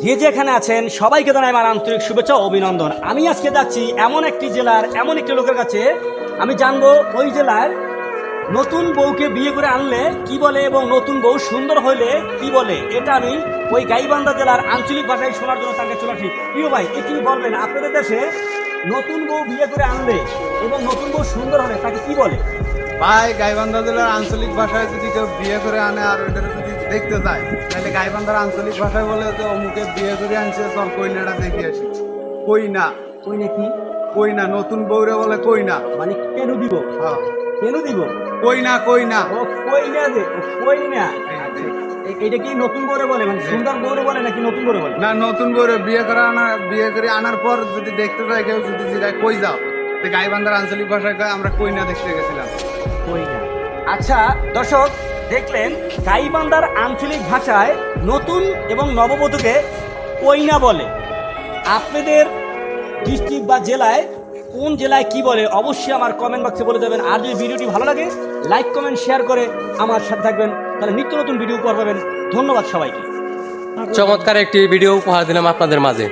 যে যেখানে আছেন সবাইকে জানাই আমার আন্তরিক শুভেচ্ছা ও অভিনন্দন। আমি আজকে যাচ্ছি এমন একটি জেলার এমন একটি লোকের কাছে, আমি জানবো ওই জেলার নতুন বউকে বিয়ে করে আনলে কি বলে এবং নতুন বউ সুন্দর হইলে কি বলে। এটা আমি ওই গাইবান্ধা জেলার আঞ্চলিক ভাষায় শোনার জন্য তাকে চলে আসি। প্রিয় ভাই, এটি বলবেন আপনাদের দেশে নতুন বউ বিয়ে করে আনলে এবং নতুন বউ সুন্দর হলে তাকে কি বলে? ভাই, গাইবান্ধা জেলার আঞ্চলিক ভাষায় যদি কেউ বিয়ে করে আনে আর ওইটা যদি দেখতে যায়, তাহলে গাইবান্ধার আঞ্চলিক ভাষায় বলে যে অমুকে বিয়ে করে আনছে, চল কইনাটা দেখে আসি। কইনা কই নাকি? কইনা নতুন বউরে বলে কইনা। মানে কেন দিব? হ্যাঁ, কেন দিব? কইনা কইনা। ও কইনা দে, ও কইনা। এটা কি নতুন বউরে বলে, মানে সুন্দর বউরে বলে নাকি নতুন বউরে বলে? না, নতুন বউরে বিয়ে করে আনার পর যদি দেখতে যায় কেউ, যদি জিগায় কই যাও, তো গাইবান্ধার আঞ্চলিক ভাষায় কয় আমরা কইনা দেখতে গেছিলাম। কইনা। আচ্ছা দর্শক, দেখলেন গাইবান্ধার আঞ্চলিক ভাষায় নতুন এবং নববধূকে কইনা বলে। আপনাদের ডিস্ট্রিক্ট বা জেলায় কোন জেলায় কি বলে অবশ্যই আমার কমেন্ট বক্সে বলে দেবেন। আর যদি ভিডিওটি ভালো লাগে লাইক কমেন্ট শেয়ার করে আমার সাথে থাকবেন, তাহলে নিত্য নতুন ভিডিও উপহার পাবেন। ধন্যবাদ সবাইকে। চমৎকার একটি ভিডিও উপহার দিলাম আপনাদের মাঝে।